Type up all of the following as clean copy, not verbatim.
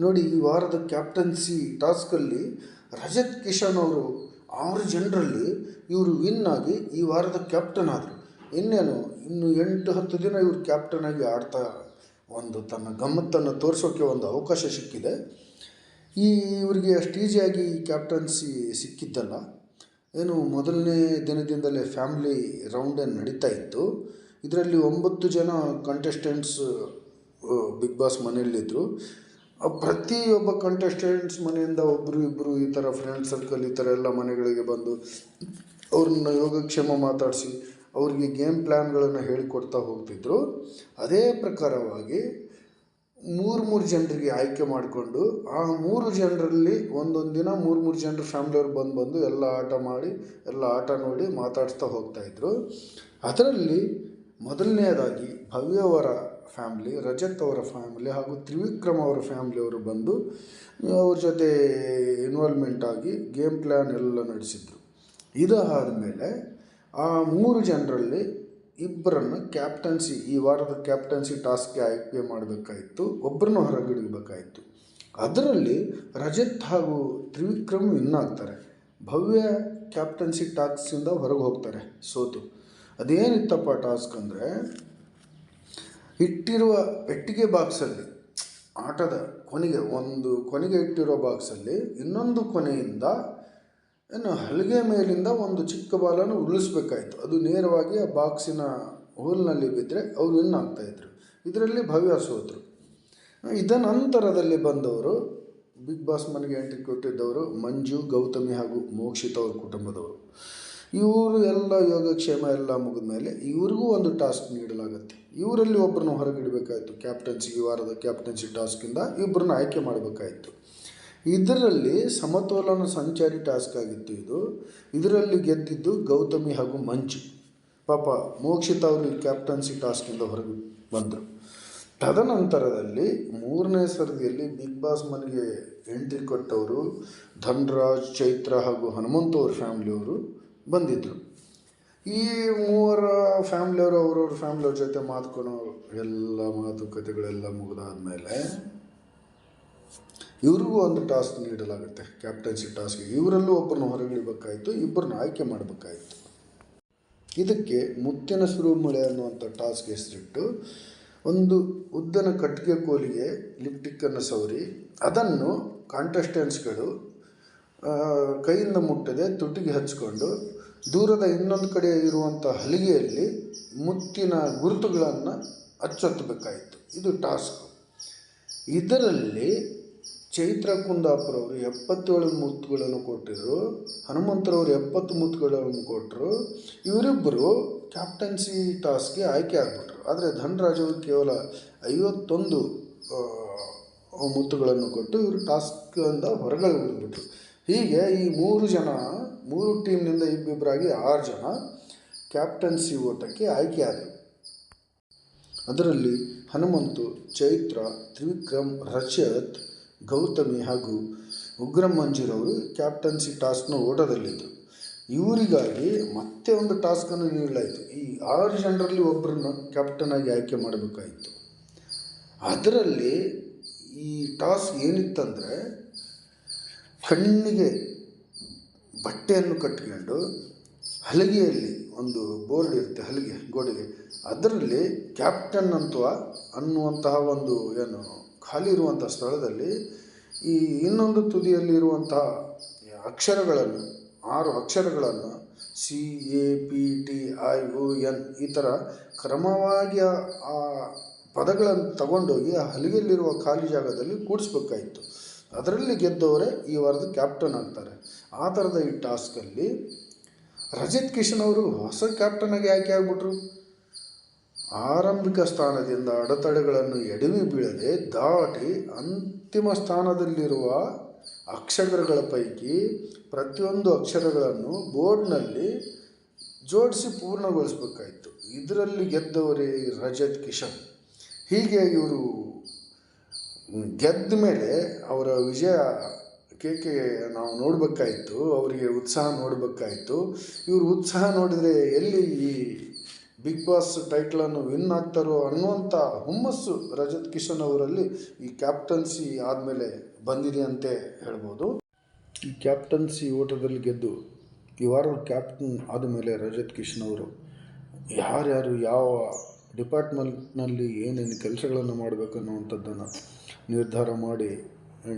ನೋಡಿ, ಈ ವಾರದ ಕ್ಯಾಪ್ಟನ್ಸಿ ಟಾಸ್ಕಲ್ಲಿ ರಜತ್ ಕಿಶನ್ ಅವರು 6 ಜನರಲ್ಲಿ ಇವರು ವಿನ್ ಆಗಿ ಈ ವಾರದ ಕ್ಯಾಪ್ಟನ್ ಆದರು. ಇನ್ನು 8-10 ದಿನ ಇವರು ಕ್ಯಾಪ್ಟನ್ ಆಗಿ ಆಡ್ತಾ ತನ್ನ ಗಮ್ಮತ್ತನ್ನು ತೋರಿಸೋಕ್ಕೆ ಒಂದು ಅವಕಾಶ ಸಿಕ್ಕಿದೆ. ಇವರಿಗೆ ಅಷ್ಟು ಈಸಿಯಾಗಿ ಕ್ಯಾಪ್ಟನ್ಸಿ ಸಿಕ್ಕಿದ್ದಲ್ಲ. ಮೊದಲನೇ ದಿನದಿಂದಲೇ ಫ್ಯಾಮಿಲಿ ರೌಂಡನ್ನು ನಡೀತಾ ಇತ್ತು. ಇದರಲ್ಲಿ 9 ಜನ ಕಂಟೆಸ್ಟೆಂಟ್ಸ್ ಬಿಗ್ ಬಾಸ್ ಮನೆಯಲ್ಲಿದ್ದರು. ಪ್ರತಿಯೊಬ್ಬ ಕಂಟೆಸ್ಟೆಂಟ್ಸ್ ಮನೆಯಿಂದ ಒಬ್ಬರು ಈ ಥರ ಫ್ರೆಂಡ್ ಸರ್ಕಲ್ ಈ ಥರ ಎಲ್ಲ ಮನೆಗಳಿಗೆ ಬಂದು ಅವ್ರನ್ನ ಯೋಗಕ್ಷೇಮ ಮಾತಾಡಿಸಿ ಅವರಿಗೆ ಗೇಮ್ ಪ್ಲ್ಯಾನ್ಗಳನ್ನು ಹೇಳಿಕೊಡ್ತಾ ಹೋಗ್ತಿದ್ರು. ಅದೇ ಪ್ರಕಾರವಾಗಿ 3 ಜನರಿಗೆ ಆಯ್ಕೆ ಮಾಡಿಕೊಂಡು ಆ 3 ಜನರಲ್ಲಿ ಒಂದೊಂದು ದಿನ 3 ಜನರು ಫ್ಯಾಮಿಲಿಯವ್ರು ಬಂದು ಎಲ್ಲ ಆಟ ಮಾಡಿ ಎಲ್ಲ ಆಟ ನೋಡಿ ಮಾತಾಡಿಸ್ತಾ ಹೋಗ್ತಾಯಿದ್ರು. ಅದರಲ್ಲಿ ಮೊದಲನೆಯದಾಗಿ ಭವ್ಯ ಅವರ ಫ್ಯಾಮ್ಲಿ, ರಜತ್ ಅವರ ಫ್ಯಾಮಿಲಿ ಹಾಗೂ ತ್ರಿವಿಕ್ರಮ್ ಅವರ ಫ್ಯಾಮ್ಲಿಯವರು ಬಂದು ಅವ್ರ ಜೊತೆ ಇನ್ವಾಲ್ವ್ಮೆಂಟ್ ಆಗಿ ಗೇಮ್ ಪ್ಲ್ಯಾನ್ ಎಲ್ಲ ನಡೆಸಿದ್ರು. ಇದಾದ ಮೇಲೆ ಆ 3 ಜನರಲ್ಲಿ ಇಬ್ಬರನ್ನು ಈ ವಾರದ ಕ್ಯಾಪ್ಟನ್ಸಿ ಟಾಸ್ಕ್ಗೆ ಆಯ್ಕೆ ಮಾಡಬೇಕಾಯಿತು. ಒಬ್ಬರನ್ನು ಹೊರಗಿಡಬೇಕಾಯಿತು. ಅದರಲ್ಲಿ ರಜತ್ ಹಾಗೂ ತ್ರಿವಿಕ್ರಮ್ ವಿನ್ ಆಗ್ತಾರೆ. ಭವ್ಯ ಕ್ಯಾಪ್ಟನ್ಸಿ ಟಾಸ್ಕಿಂದ ಹೊರಗೆ ಹೋಗ್ತಾರೆ ಸೋತು. ಅದೇನಿತ್ತಪ್ಪ ಟಾಸ್ಕ್ ಅಂದರೆ, ಇಟ್ಟಿರುವ ಪೆಟ್ಟಿಗೆ ಬಾಕ್ಸಲ್ಲಿ ಆಟದ ಕೊನೆಗೆ ಇಟ್ಟಿರೋ ಬಾಕ್ಸಲ್ಲಿ ಇನ್ನೊಂದು ಕೊನೆಯಿಂದ ಹಲಗೆ ಮೇಲಿಂದ ಒಂದು ಚಿಕ್ಕ ಬಾಲನ್ನು ಉರುಳಿಸ್ಬೇಕಾಯಿತು. ಅದು ನೇರವಾಗಿ ಆ ಬಾಕ್ಸಿನ ಹೋಲ್ನಲ್ಲಿ ಬಿದ್ದರೆ ಅವ್ರು ವಿನ್ ಆಗ್ತಾಯಿದ್ರು. ಇದರಲ್ಲಿ ಭವ್ಯ ಸೋತರು. ಇದನಂತರದಲ್ಲಿ ಬಂದವರು ಬಿಗ್ ಬಾಸ್ ಮನೆಗೆ ಎಂಟ್ರಿ ಕೊಟ್ಟಿದ್ದವರು ಮಂಜು, ಗೌತಮಿ ಹಾಗೂ ಮೋಕ್ಷಿತ್ ಅವ್ರ ಕುಟುಂಬದವರು. ಇವರು ಎಲ್ಲ ಯೋಗಕ್ಷೇಮ ಎಲ್ಲ ಮುಗಿದ ಮೇಲೆ ಇವ್ರಿಗೂ ಒಂದು ಟಾಸ್ಕ್ ನೀಡಲಾಗುತ್ತೆ. ಇವರಲ್ಲಿ ಒಬ್ಬರನ್ನ ಹೊರಗಿಡಬೇಕಾಯಿತು. ಈ ವಾರದ ಕ್ಯಾಪ್ಟನ್ಸಿ ಟಾಸ್ಕಿಂದ ಇಬ್ಬರನ್ನ ಆಯ್ಕೆ ಮಾಡಬೇಕಾಯಿತು. ಇದರಲ್ಲಿ ಸಮತೋಲನ ಸಂಚಾರಿ ಟಾಸ್ಕ್ ಆಗಿತ್ತು. ಇದರಲ್ಲಿ ಗೆದ್ದಿದ್ದು ಗೌತಮಿ ಹಾಗೂ ಮಂಜು. ಪಾಪ ಮೋಕ್ಷಿತ್ ಅವರು ಈ ಕ್ಯಾಪ್ಟನ್ಸಿ ಟಾಸ್ಕಿಂದ ಹೊರಗೆ ಬಂದರು. ತದನಂತರದಲ್ಲಿ 3ನೇ ಸರದಿಯಲ್ಲಿ ಬಿಗ್ ಬಾಸ್ ಮನೆಗೆ ಎಂಟ್ರಿ ಕೊಟ್ಟವರು ಧನ್ರಾಜ್, ಚೈತ್ರ ಹಾಗೂ ಹನುಮಂತ ಅವ್ರ ಫ್ಯಾಮ್ಲಿಯವರು ಬಂದಿದ್ದರು. ಈ 3 ಫ್ಯಾಮ್ಲಿಯವರು ಅವ್ರವ್ರ ಫ್ಯಾಮ್ಲಿಯವ್ರ ಜೊತೆ ಎಲ್ಲ ಮಾತುಕತೆಗಳೆಲ್ಲ ಮುಗಿದಾದ್ಮೇಲೆ ಇವ್ರಿಗೂ ಒಂದು ಟಾಸ್ಕ್ ನೀಡಲಾಗುತ್ತೆ. ಕ್ಯಾಪ್ಟನ್ಸಿ ಟಾಸ್ಕ್ ಇವರಲ್ಲೂ ಒಬ್ಬರನ್ನ ಹೊರಗಿಡಬೇಕಾಯಿತು, ಇಬ್ಬರನ್ನ ಆಯ್ಕೆ ಮಾಡಬೇಕಾಯಿತು. ಇದಕ್ಕೆ ಮುತ್ತಿನ ಸುರುಮಳೆ ಅನ್ನುವಂಥ ಟಾಸ್ಕ್ ಹೆಸರಿಟ್ಟು ಒಂದು ಉದ್ದನ ಕಟ್ಟಿಗೆ ಕೋಲಿಗೆ ಲಿಪ್ಟಿಕ್ಕನ್ನು ಸವರಿ ಅದನ್ನು ಕಾಂಟೆಸ್ಟೆಂಟ್ಸ್ಗಳು ಕೈಯಿಂದ ಮುಟ್ಟದೆ ತುಟಿಗೆ ಹಚ್ಕೊಂಡು ದೂರದ ಇನ್ನೊಂದು ಕಡೆ ಇರುವಂಥ ಹಲಿಗೆಯಲ್ಲಿ ಮುತ್ತಿನ ಗುರುತುಗಳನ್ನು ಅಚ್ಚೊತ್ತಬೇಕಾಯಿತು. ಇದು ಟಾಸ್ಕ್. ಇದರಲ್ಲಿ ಚೈತ್ರ ಕುಂದಾಪುರ ಅವರು 77 ಮುತ್ತುಗಳನ್ನು ಕೊಟ್ಟಿದ್ದರು. ಹನುಮಂತರವರು 70 ಮುತ್ತುಗಳನ್ನು ಕೊಟ್ಟರು. ಇವರಿಬ್ಬರು ಕ್ಯಾಪ್ಟನ್ಸಿ ಟಾಸ್ಕ್ಗೆ ಆಯ್ಕೆ ಆಗಿಬಿಟ್ರು. ಆದರೆ ಧನ್ರಾಜ್ ಅವರು ಕೇವಲ 51 ಮುತ್ತುಗಳನ್ನು ಕೊಟ್ಟು ಇವರು ಟಾಸ್ಕಿಂದ ಹೊರಗಡೆ ಉಳಿದ್ಬಿಟ್ರು. ಹೀಗೆ ಈ 3 ಟೀಮ್ನಿಂದ ಇಬ್ಬಿಬ್ಬರಾಗಿ 6 ಜನ ಕ್ಯಾಪ್ಟನ್ಸಿ ಓಟಕ್ಕೆ ಆಯ್ಕೆ ಆದರು. ಅದರಲ್ಲಿ ಹನುಮಂತು, ಚೈತ್ರ, ತ್ರಿವಿಕ್ರಮ್, ರಜತ್, ಗೌತಮಿ ಹಾಗೂ ಉಗ್ರಂ ಮಂಜುರವರು ಕ್ಯಾಪ್ಟನ್ಸಿ ಟಾಸ್ಕ್ನ ಓಟದಲ್ಲಿದ್ದರು. ಇವರಿಗಾಗಿ ಮತ್ತೆ ಒಂದು ಟಾಸ್ಕನ್ನು ನೀಡಲಾಯಿತು. ಈ 6 ಜನರಲ್ಲಿ ಒಬ್ಬರನ್ನ ಕ್ಯಾಪ್ಟನ್ ಆಗಿ ಆಯ್ಕೆ ಮಾಡಬೇಕಾಯಿತು. ಅದರಲ್ಲಿ ಈ ಟಾಸ್ಕ್ ಏನಿತ್ತಂದರೆ, ಕಣ್ಣಿಗೆ ಬಟ್ಟೆಯನ್ನು ಕಟ್ಟಿಕೊಂಡು ಹಲಗೆಯಲ್ಲಿ ಒಂದು ಬೋರ್ಡ್ ಇರುತ್ತೆ, ಹಲಗೆ ಗೋಡೆಗೆ, ಅದರಲ್ಲಿ ಕ್ಯಾಪ್ಟನ್ ಅನ್ನುವಂತಹ ಒಂದು ಖಾಲಿ ಇರುವಂಥ ಸ್ಥಳದಲ್ಲಿ ಈ ಇನ್ನೊಂದು ತುದಿಯಲ್ಲಿ ಇರುವಂತಹ ಅಕ್ಷರಗಳನ್ನು 6 ಅಕ್ಷರಗಳನ್ನು CAPTION ಈ ಥರ ಕ್ರಮವಾಗಿ ಆ ಪದಗಳನ್ನು ತಗೊಂಡೋಗಿ ಆ ಹಲಗೆಯಲ್ಲಿರುವ ಖಾಲಿ ಜಾಗದಲ್ಲಿ ಕೂಡಿಸ್ಬೇಕಾಯಿತು. ಅದರಲ್ಲಿ ಗೆದ್ದವರೇ ಈ ವಾರದ ಕ್ಯಾಪ್ಟನ್ ಆಗ್ತಾರೆ. ಆ ಥರದ ಈ ಟಾಸ್ಕಲ್ಲಿ ರಜತ್ ಕಿಶನ್ ಅವರು ಹೊಸ ಕ್ಯಾಪ್ಟನ್ ಆಗಿ ಆಯ್ಕೆ ಆಗಿಬಿಟ್ರು. ಆರಂಭಿಕ ಸ್ಥಾನದಿಂದ ಅಡೆತಡೆಗಳನ್ನು ಎಡವಿ ಬೀಳದೆ ದಾಟಿ ಅಂತಿಮ ಸ್ಥಾನದಲ್ಲಿರುವ ಅಕ್ಷರಗಳ ಪೈಕಿ ಪ್ರತಿಯೊಂದು ಅಕ್ಷರಗಳನ್ನು ಬೋರ್ಡ್ನಲ್ಲಿ ಜೋಡಿಸಿ ಪೂರ್ಣಗೊಳಿಸಬೇಕಾಯಿತು. ಇದರಲ್ಲಿ ಗೆದ್ದವರೇ ರಜತ್ ಕಿಶನ್. ಹೀಗೆ ಇವರು ಗೆದ್ದ ಮೇಲೆ ಅವರ ವಿಜಯ ಕೇಕೆ ನಾವು ನೋಡಬೇಕಾಯಿತು, ಅವರಿಗೆ ಉತ್ಸಾಹ ನೋಡಬೇಕಾಯಿತು. ಇವರು ಉತ್ಸಾಹ ನೋಡಿದರೆ ಎಲ್ಲಿ ಈ ಬಿಗ್ ಬಾಸ್ ಟೈಟ್ಲನ್ನು ವಿನ್ ಆಗ್ತಾರೋ ಅನ್ನುವಂಥ ಹುಮ್ಮಸ್ಸು ರಜತ್ ಕಿಶನ್ ಅವರಲ್ಲಿ ಈ ಕ್ಯಾಪ್ಟನ್ಸಿ ಆದಮೇಲೆ ಬಂದಿದೆ ಅಂತೆ ಹೇಳ್ಬೋದು. ಈ ಕ್ಯಾಪ್ಟನ್ಸಿ ಓಟದಲ್ಲಿ ಗೆದ್ದು ಈ ವಾರದ ಕ್ಯಾಪ್ಟನ್ ಆದಮೇಲೆ ರಜತ್ ಕಿಶನ್ ಅವರು ಯಾರ್ಯಾರು ಯಾವ ಡಿಪಾರ್ಟ್ಮೆಂಟ್ನಲ್ಲಿ ಏನೇನು ಕೆಲಸಗಳನ್ನು ಮಾಡಬೇಕು ಅನ್ನುವಂಥದ್ದನ್ನು ನಿರ್ಧಾರ ಮಾಡಿ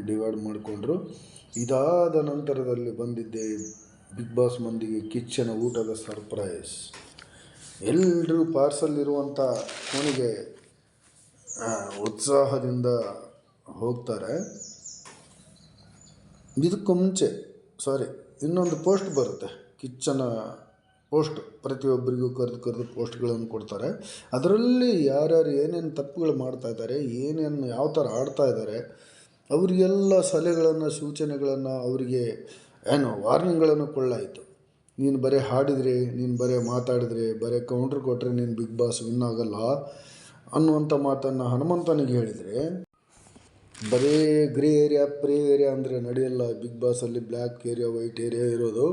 ಡಿವೈಡ್ ಮಾಡಿಕೊಂಡ್ರು. ಇದಾದ ನಂತರದಲ್ಲಿ ಬಂದಿದ್ದೆ ಬಿಗ್ ಬಾಸ್ ಮಂದಿಗೆ ಕಿಚ್ಚನ ಊಟದ ಸರ್ಪ್ರೈಸ್. ಎಲ್ಲರೂ ಪಾರ್ಸಲ್ ಇರುವಂಥ ಕೋಣೆಗೆ ಉತ್ಸಾಹದಿಂದ ಹೋಗ್ತಾರೆ. ಇದಕ್ಕೂ ಮುಂಚೆ ಇನ್ನೊಂದು ಪೋಸ್ಟ್ ಬರುತ್ತೆ, ಕಿಚ್ಚನ ಪೋಸ್ಟ್. ಪ್ರತಿಯೊಬ್ಬರಿಗೂ ಕರೆದು ಪೋಸ್ಟ್ಗಳನ್ನು ಕೊಡ್ತಾರೆ. ಅದರಲ್ಲಿ ಯಾರ್ಯಾರು ಏನೇನು ತಪ್ಪುಗಳು ಮಾಡ್ತಾಯಿದ್ದಾರೆ, ಏನೇನು ಯಾವ ಥರ ಆಡ್ತಾ ಇದ್ದಾರೆ, ಅವರಿಗೆಲ್ಲ ಸಲಹೆಗಳನ್ನು ಸೂಚನೆಗಳನ್ನು ಅವರಿಗೆ ವಾರ್ನಿಂಗ್ಗಳನ್ನು ಕೊಳ್ಳಾಯಿತು. ನೀನು ಬರೀ ಹಾಡಿದರೆ, ನೀನು ಬರೀ ಮಾತಾಡಿದರೆ, ಬರೀ ಕೌಂಟ್ರ್ ಕೊಟ್ಟರೆ ನೀನು ಬಿಗ್ ಬಾಸ್ ವಿನ್ ಆಗಲ್ಲ ಅನ್ನುವಂಥ ಮಾತನ್ನು ಹನುಮಂತನಿಗೆ ಹೇಳಿದರೆ, ಬರೀ ಗ್ರೇ ಏರಿಯಾ ಪ್ರೇ ಏರಿಯಾ ಅಂದರೆ ನಡೆಯಲ್ಲ, ಬಿಗ್ ಬಾಸಲ್ಲಿ ಬ್ಲ್ಯಾಕ್ ಏರಿಯಾ ವೈಟ್ ಏರಿಯಾ ಇರೋದು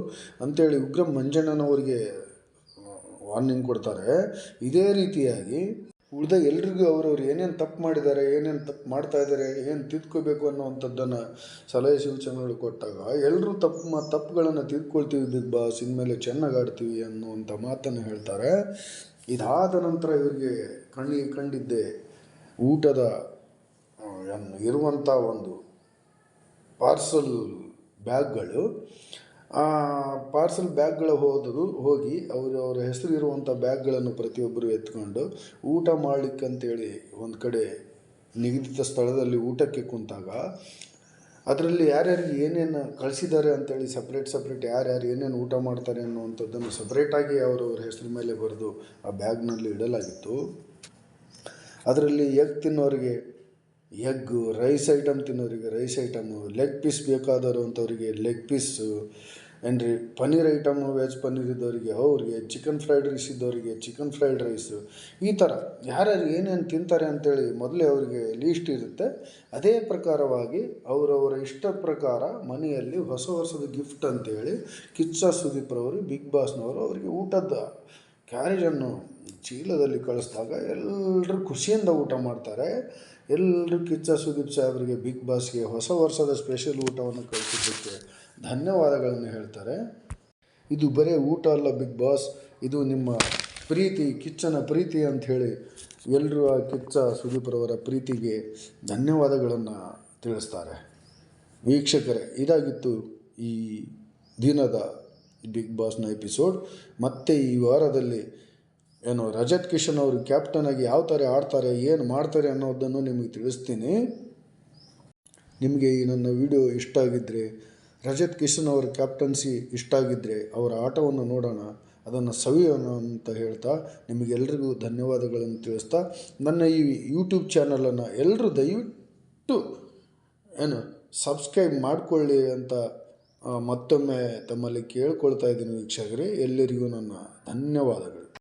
ಅಂಥೇಳಿ ಉಗ್ರ ಮಂಜಣ್ಣನವರಿಗೆ ವಾರ್ನಿಂಗ್ ಕೊಡ್ತಾರೆ. ಇದೇ ರೀತಿಯಾಗಿ ಉಳಿದ ಎಲ್ರಿಗೂ ಅವರವ್ರು ಏನೇನು ತಪ್ಪು ಮಾಡಿದ್ದಾರೆ, ಏನೇನು ತಪ್ಪು ಮಾಡ್ತಾಯಿದ್ದಾರೆ, ಏನು ತಿದ್ಕೋಬೇಕು ಅನ್ನೋವಂಥದ್ದನ್ನು ಸಲಹೆ ಸೂಚನೆಗಳು ಕೊಟ್ಟಾಗ ಎಲ್ಲರೂ ತಪ್ಪುಗಳನ್ನು ತಿದ್ಕೊಳ್ತೀವಿ, ಬಿಗ್ ಬಾಸ್ ಇನ್ಮೇಲೆ ಚೆನ್ನಾಗಿ ಆಡ್ತೀವಿ ಅನ್ನುವಂಥ ಮಾತನ್ನು ಹೇಳ್ತಾರೆ. ಇದಾದ ನಂತರ ಇವರಿಗೆ ಕಂಡಿದ್ದೆ ಊಟದ ಇರುವಂಥ ಒಂದು ಪಾರ್ಸಲ್ ಬ್ಯಾಗ್ಗಳು. ಆ ಪಾರ್ಸಲ್ ಬ್ಯಾಗ್ಗಳು ಹೋಗಿ ಅವರ ಹೆಸರು ಇರುವಂಥ ಬ್ಯಾಗ್ಗಳನ್ನು ಪ್ರತಿಯೊಬ್ಬರು ಎತ್ಕೊಂಡು ಊಟ ಮಾಡಲಿಕ್ಕಂತೇಳಿ ಒಂದು ಕಡೆ ನಿಗದಿತ ಸ್ಥಳದಲ್ಲಿ ಊಟಕ್ಕೆ ಕುಂತಾಗ ಅದರಲ್ಲಿ ಯಾರ್ಯಾರಿಗೆ ಏನೇನು ಕಳಿಸಿದ್ದಾರೆ ಅಂತೇಳಿ ಸಪ್ರೇಟ್ ಯಾರ್ಯಾರು ಏನೇನು ಊಟ ಮಾಡ್ತಾರೆ ಅನ್ನುವಂಥದ್ದನ್ನು ಸಪ್ರೇಟಾಗಿ ಅವರವ್ರ ಹೆಸರು ಮೇಲೆ ಬರೆದು ಆ ಬ್ಯಾಗ್ನಲ್ಲಿ ಇಡಲಾಗಿತ್ತು. ಅದರಲ್ಲಿ ಎಗ್ ತಿನ್ನೋರಿಗೆ ಎಗ್ಗು, ರೈಸ್ ಐಟಮ್ ತಿನ್ನೋರಿಗೆ ರೈಸ್ ಐಟಮು, ಲೆಗ್ ಪೀಸ್ ಬೇಕಾದವರು ಅಂಥವ್ರಿಗೆ ಲೆಗ್ ಪೀಸು, ಏನ್ರಿ ಪನ್ನೀರ್ ಐಟಮು, ವೆಜ್ ಪನ್ನೀರ್ ಇದ್ದವರಿಗೆ ಅವ್ರಿಗೆ, ಚಿಕನ್ ಫ್ರೈಡ್ ರೈಸ್ ಇದ್ದವರಿಗೆ ಚಿಕನ್ ಫ್ರೈಡ್ ರೈಸು, ಈ ಥರ ಯಾರ್ಯಾರು ಏನೇನು ತಿಂತಾರೆ ಅಂಥೇಳಿ ಮೊದಲೇ ಅವರಿಗೆ ಲೀಸ್ಟ್ ಇರುತ್ತೆ. ಅದೇ ಪ್ರಕಾರವಾಗಿ ಅವರವರ ಇಷ್ಟ ಪ್ರಕಾರ ಮನೆಯಲ್ಲಿ ಹೊಸ ವರ್ಷದ ಗಿಫ್ಟ್ ಅಂತೇಳಿ ಕಿಚ್ಚ ಸುದೀಪ್ರವರು ಬಿಗ್ ಬಾಸ್ನವರು ಅವರಿಗೆ ಊಟದ ಕ್ಯಾರೇಜನ್ನು ಚೀಲದಲ್ಲಿ ಕಳಿಸಿದಾಗ ಎಲ್ಲರೂ ಖುಷಿಯಿಂದ ಊಟ ಮಾಡ್ತಾರೆ. ಎಲ್ಲರೂ ಕಿಚ್ಚ ಸುದೀಪ್ ಸಾಹೇಬರಿಗೆ ಬಿಗ್ ಬಾಸ್ಗೆ ಹೊಸ ವರ್ಷದ ಸ್ಪೆಷಲ್ ಊಟವನ್ನು ಕಳಿಸಿದ್ದಕ್ಕೆ ಧನ್ಯವಾದಗಳನ್ನು ಹೇಳ್ತಾರೆ. ಇದು ಬರೀ ಊಟ ಅಲ್ಲ ಬಿಗ್ ಬಾಸ್, ಇದು ನಿಮ್ಮ ಪ್ರೀತಿ, ಕಿಚ್ಚನ ಪ್ರೀತಿ ಅಂಥೇಳಿ ಎಲ್ಲರೂ ಆ ಕಿಚ್ಚ ಸುದೀಪ್ರವರ ಪ್ರೀತಿಗೆ ಧನ್ಯವಾದಗಳನ್ನು ತಿಳಿಸ್ತಾರೆ. ವೀಕ್ಷಕರೇ, ಇದಾಗಿತ್ತು ಈ ದಿನದ ಬಿಗ್ ಬಾಸ್ನ ಎಪಿಸೋಡ್. ಮತ್ತು ಈ ವಾರದಲ್ಲಿ ರಜತ್ ಕಿಶನ್ ಅವರು ಕ್ಯಾಪ್ಟನ್ ಆಗಿ ಯಾವ ಥರ ಆಡ್ತಾರೆ, ಏನು ಮಾಡ್ತಾರೆ ಅನ್ನೋದನ್ನು ನಿಮಗೆ ತಿಳಿಸ್ತೀನಿ. ನಿಮಗೆ ಈ ನನ್ನ ವಿಡಿಯೋ ಇಷ್ಟ ಆಗಿದ್ದರೆ, ರಜತ್ ಕಿಶನ್ ಅವರ ಕ್ಯಾಪ್ಟನ್ಸಿ ಇಷ್ಟ ಆಗಿದ್ದರೆ ಅವರ ಆಟವನ್ನು ನೋಡೋಣ, ಅದನ್ನು ಸವಿಯೋಣ ಅಂತ ಹೇಳ್ತಾ ನಿಮಗೆಲ್ರಿಗೂ ಧನ್ಯವಾದಗಳನ್ನು ತಿಳಿಸ್ತಾ, ನನ್ನ ಈ ಯೂಟ್ಯೂಬ್ ಚಾನಲನ್ನು ಎಲ್ಲರೂ ದಯವಿಟ್ಟು ಸಬ್ಸ್ಕ್ರೈಬ್ ಮಾಡಿಕೊಳ್ಳಿ ಅಂತ ಮತ್ತೊಮ್ಮೆ ತಮ್ಮಲ್ಲಿ ಕೇಳ್ಕೊಳ್ತಾ ಇದ್ದೀನಿ ವೀಕ್ಷಕರೇ. ಎಲ್ಲರಿಗೂ ನನ್ನ ಧನ್ಯವಾದಗಳು.